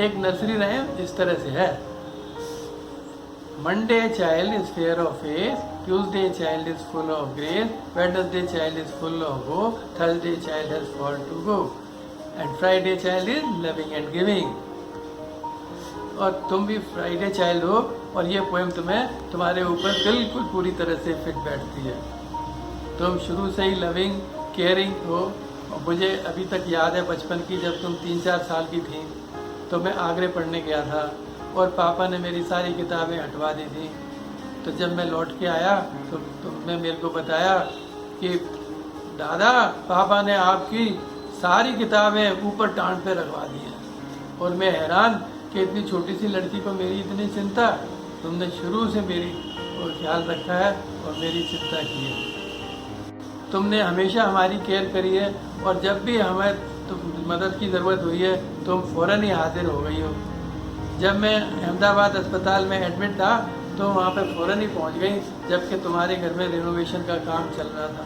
एक nursery rhyme इस तरह से है। Monday child is fair of face, Tuesday child is full of grace, Wednesday child is full of hope, Thursday child has fall to go, and Friday child is loving and giving. और तुम भी Friday child हो, और ये poem तुम्हें तुम्हारे ऊपर बिल्कुल पूरी तरह से फिट बैठती है। तुम शुरू से ही लविंग केयरिंग हो। और मुझे अभी तक याद है बचपन की, जब तुम 3-4 साल की थी तो मैं आगरे पढ़ने गया था और पापा ने मेरी सारी किताबें हटवा दी थी। तो जब मैं लौट के आया तो तुमने मेरे को बताया कि दादा, पापा ने आपकी सारी किताबें ऊपर टांड पे रखवा दी हैं। और मैं हैरान कि इतनी छोटी सी लड़की को मेरी इतनी चिंता। तुमने शुरू से मेरी और ख्याल रखा है और मेरी चिंता की है। तुमने हमेशा हमारी केयर करी है, और जब भी हमें मदद की ज़रूरत हुई है तुम फ़ौरन ही हाजिर हो गई हो। जब मैं अहमदाबाद अस्पताल में एडमिट था तो वहाँ पे फ़ौरन ही पहुँच गई, जबकि तुम्हारे घर में रिनोवेशन का काम चल रहा था।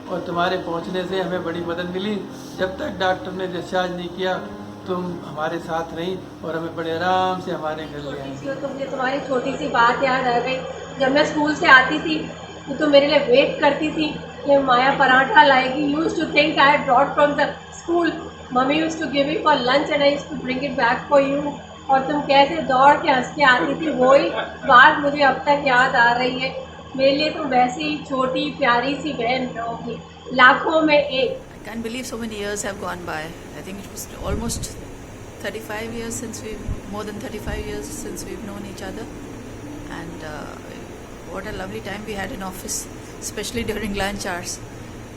और तुम्हारे पहुँचने से हमें बड़ी मदद मिली। जब तक डॉक्टर ने डिस्चार्ज नहीं किया तुम हमारे साथ रही और हमें बड़े आराम से हमारे घर ले आई। तो मुझे तुम्हारी छोटी सी बात याद आ गई। जब मैं स्कूल से आती थी तो तुम मेरे लिए वेट करती थी कि माया पराठा लाएगी। You used to think I had brought from the school. Mummy used to give it for lunch and I used to bring it back for you. और तुम कैसे दौड़ के हंस के आती थी, वही बात मुझे अब तक याद आ रही है। मेरे लिए तुम वैसी ही छोटी प्यारी सी बहन रहोगी, लाखों में एक। I can't believe so many years have gone by. I think it was almost 35 years since more than 35 years since we've known each other. And what a lovely time we had in office, especially during lunch hours.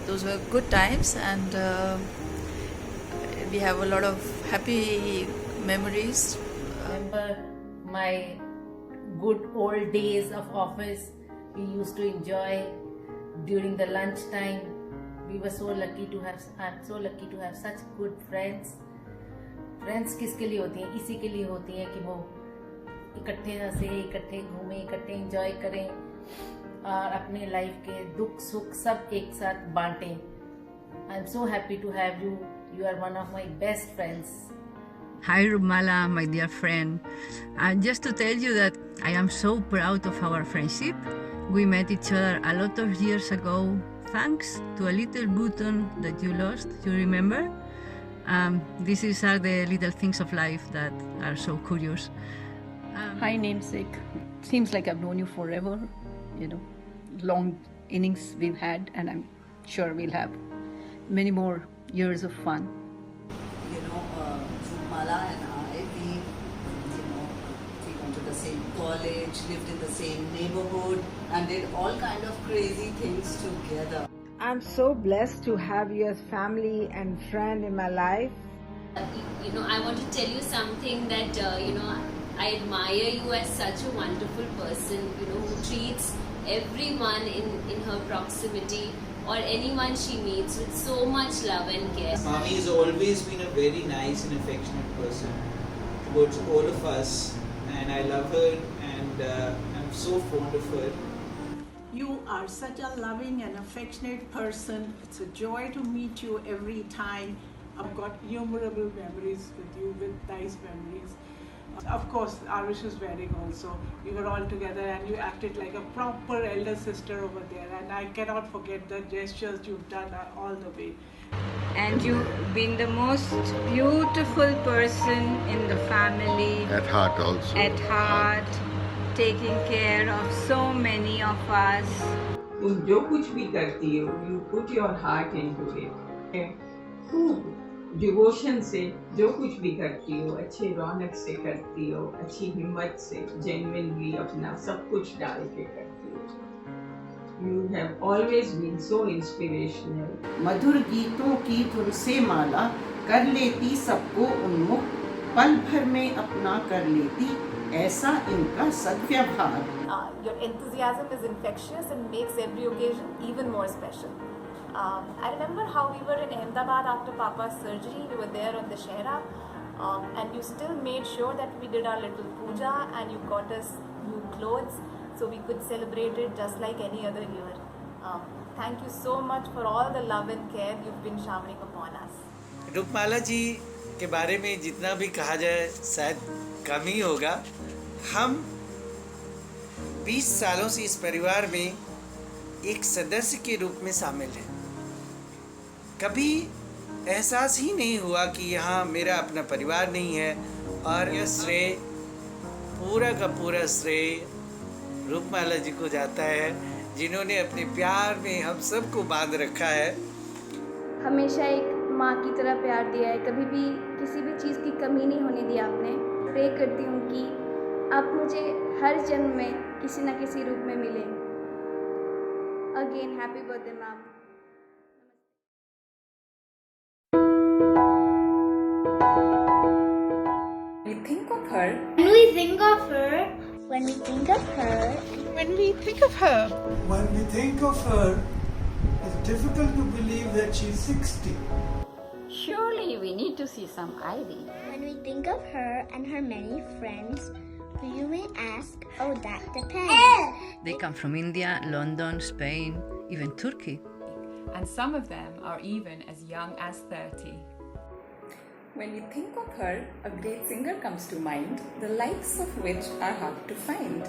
Those were good times, and we have a lot of happy memories. Remember my good old days of office. We used to enjoy during the lunch time. We were so lucky to have. I'm so lucky to have such good friends. Friends किसके लिए होती हैं? इसी के लिए होती हैं कि वो इकट्ठे हंसे, इकट्ठे घूमें, इकट्ठे एंजॉय करें और अपने लाइफ के दुख सुख सब एक साथ बांटें. I'm so happy to have you. You are one of my best friends. Hi Rumala, my dear friend. And just to tell you that I am so proud of our friendship. We met each other a lot of years ago thanks to a little button that you lost, you remember? These are the little things of life that are so curious. Hi namesake. Seems like I've known you forever. Long innings we've had, and I'm sure we'll have many more years of fun. Mala and I, we went to the same college, lived in the same neighborhood, and did all kind of crazy things together. I'm so blessed to have you as family and friend in my life. I want to tell you something that, I admire you as such a wonderful person, who treats everyone in her proximity or anyone she meets with so much love and care. Mami has always been a very nice and affectionate person towards all of us, and I love her, and I'm so fond of her. You are such a loving and affectionate person. It's a joy to meet you every time. I've got innumerable memories with you, with nice memories. Of course, Arish is wedding also. We were all together and you acted like a proper elder sister over there. And I cannot forget the gestures you've done all the way. And you've been the most beautiful person in the family. At heart also. At heart, taking care of so many of us. तुम जो कुछ भी करती हो, you put your heart into it. खूब devotion से जो कुछ भी करती हो, अच्छे रौनक से करती हो, अच्छी हिम्मत से, जेन्युइनली अपना सब कुछ डाल के करती हो. You have always been so inspirational. मधुर गीतों की धुन से माला कर लेती सबको उन्मुख, पल भर में अपना कर लेती ऐसा इनका सद्व्यवहार. Your enthusiasm is infectious and makes every occasion even more special. I remember how we were in Ahmedabad after Papa's surgery. We were there on the Shehra, and you still made sure that we did our little puja, and you got us new clothes so we could celebrate it just like any other year. Thank you so much for all the love and care you've been showering upon us. रूपमाला जी के बारे में जितना भी कहा जाए शायद कम ही होगा। हम 20 सालों से इस परिवार में एक सदस्य के रूप में शामिल हैं। कभी एहसास ही नहीं हुआ कि यहाँ मेरा अपना परिवार नहीं है, और यह श्रेय पूरा का पूरा श्रेय रूपमाला जी को जाता है, जिन्होंने अपने प्यार में हम सबको बांध रखा है। हमेशा एक माँ की तरह प्यार दिया है, कभी भी किसी भी चीज़ की कमी नहीं होने दी आपने। प्रे करती हूँ कि आप मुझे हर जन्म में किसी न किसी रूप में मिलें। Again happy birthday ma'am. We think of her. When we think of her. When we think of her. When we think of her. When we think of her, it's difficult to believe that she's 60. Surely we need to see some ID. When we think of her and her many friends, you may ask, oh, that depends. They come from India, London, Spain, even Turkey. And some of them are even as young as 30. When we think of her, a great singer comes to mind, the likes of which are hard to find.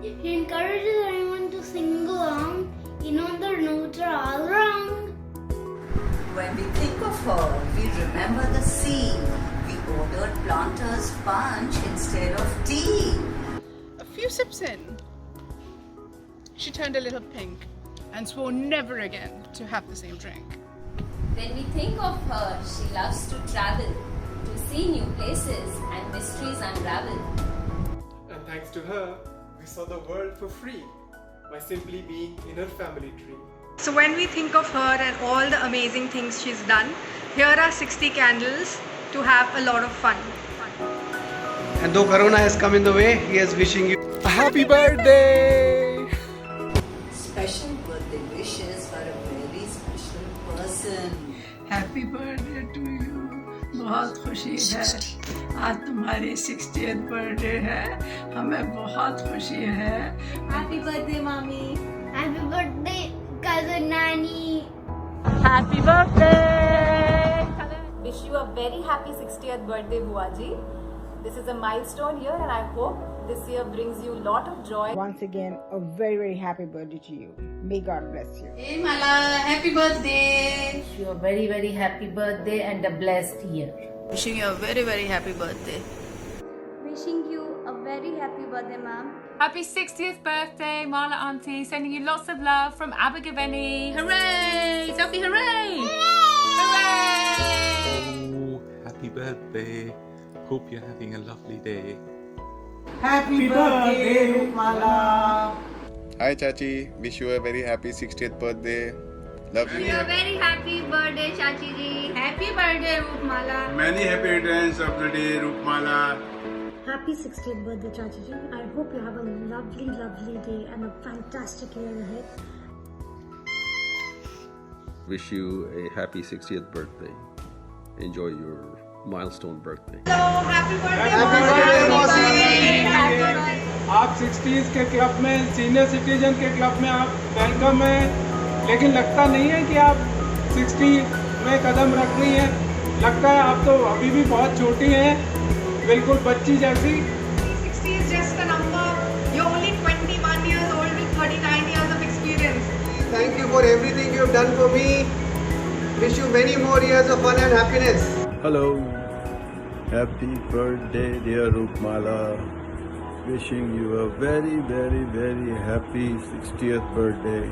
He encourages everyone to sing along, even when their notes are all wrong. When we think of her, we remember the scene. We ordered Planters punch instead of tea. A few sips in, she turned a little pink and swore never again to have the same drink. When we think of her, she loves to travel, to see new places and mysteries unravel. And thanks to her, we saw the world for free by simply being in her family tree. So when we think of her and all the amazing things she's done, here are 60 candles to have a lot of fun. And though Corona has come in the way, he is wishing you a happy birthday! Special birthday wishes for a very special person. Happy birthday to you. बहुत खुशी है आज तुम्हारी 60th birthday है, हमें बहुत खुशी है। हैप्पी बर्थडे मामी। Happy birthday, cousin Nani. Happy birthday. Wish you a very happy 60th birthday, Buaji. This is a milestone year and I hope this year brings you a lot of joy. Once again, a very, very happy birthday to you. May God bless you. Hey Mala, happy birthday. Wish you a very, very happy birthday and a blessed year. Wishing you a very, very happy birthday. Wishing you a very happy birthday, ma'am. Happy 60th birthday, Mala Auntie. Sending you lots of love from Abergavenny. Hooray! Sophie, hooray! Hooray! Oh, happy birthday. Hope you're having a lovely day. Happy birthday, Rupmala. Hi Chachi, wish you a very happy 60th birthday. Love you. A very happy birthday, Chachi ji. Happy birthday, Rupmala. Many happy returns of the day, Rupmala. Happy 60th birthday, Chachi ji. I hope you have a lovely, lovely day and a fantastic year ahead. Wish you a happy 60th birthday. Enjoy your milestone birthday. Hello, happy birthday, आप 60s के club में, senior citizen के club में आप welcome हैं, लेकिन लगता नहीं है कि आप 60 में कदम रख रही हैं। लगता है आप तो अभी भी बहुत छोटी हैं, बिल्कुल बच्ची जैसी। 60 is just a number. You're only 21 years old with 39 years of experience. Thank you for everything you have done for me. Wish you many more years of fun and happiness. Hello. Happy birthday, dear Rupmala. Wishing you a very, very, very happy 60th birthday.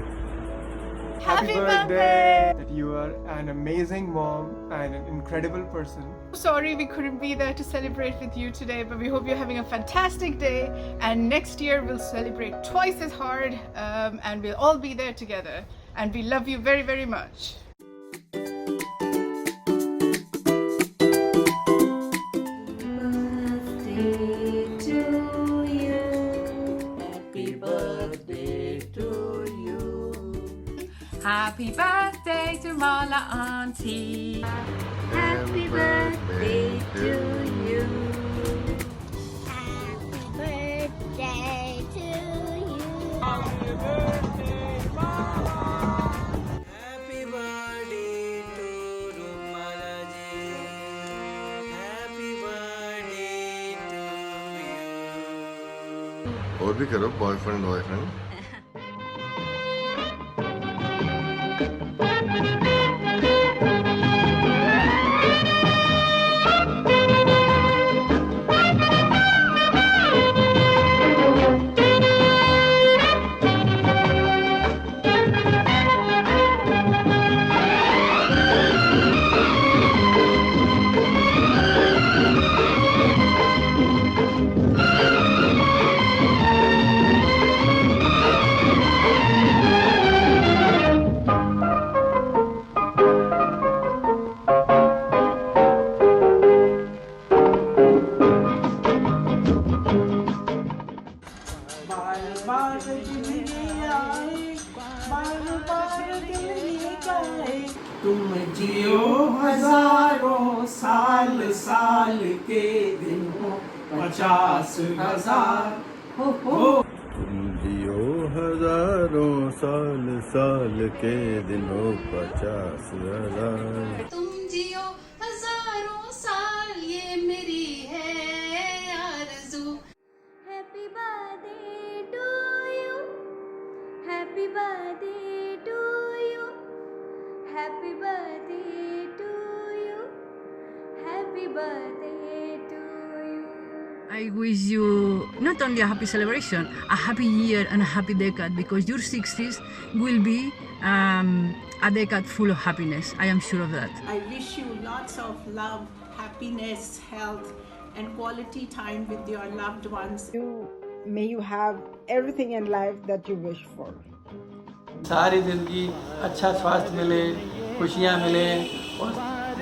Happy birthday! That you are an amazing mom and an incredible person. Sorry we couldn't be there to celebrate with you today, but we hope you're having a fantastic day. And next year we'll celebrate twice as hard, and we'll all be there together. And we love you very, very much. Happy birthday to Mala Auntie. Happy birthday to you. Happy birthday to you. Happy birthday, Mama. Happy birthday to Rupmala ji. और भी करो, boyfriend boyfriend. तुम जियो हजारों साल साल के दिन हो 50,000 हो। तुम जियो हजारों साल साल के दिन हो 50,000। तुम जियो हजारों साल, ये मेरी है आरज़ू। Happy birthday to you, happy birthday to you, happy birthday to you, happy birthday to you. I wish you not only a happy celebration, a happy year and a happy decade, because your 60s will be a decade full of happiness. I am sure of that. I wish you lots of love, happiness, health, and quality time with your loved ones. May you have everything in life that you wish for. सारी ज़िंदगी अच्छा स्वास्थ्य मिले, खुशियाँ मिले और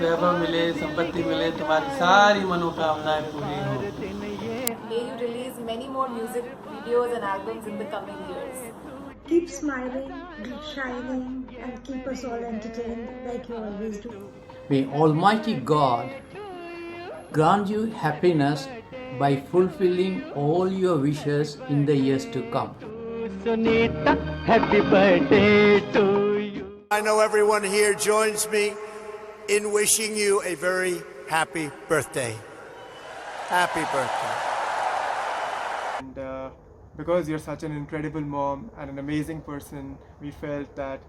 वैभव मिले, संपत्ति मिले, तुम्हारी सारी मनोकामनाएं पूरी हों। May you release many more music videos and albums in the coming years. Keep smiling, keep shining, and keep us all entertained like you always do. May Almighty God grant you happiness by fulfilling all your wishes in the years to come. Sunita, happy birthday to you. I know everyone here joins me in wishing you a very happy birthday. Happy birthday. And because you're such an incredible mom and an amazing person, we felt that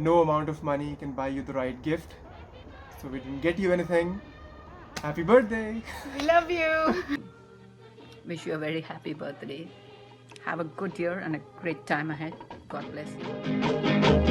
no amount of money can buy you the right gift. So we didn't get you anything. Happy birthday! We love you. Wish you a very happy birthday. Have a good year and a great time ahead. God bless you.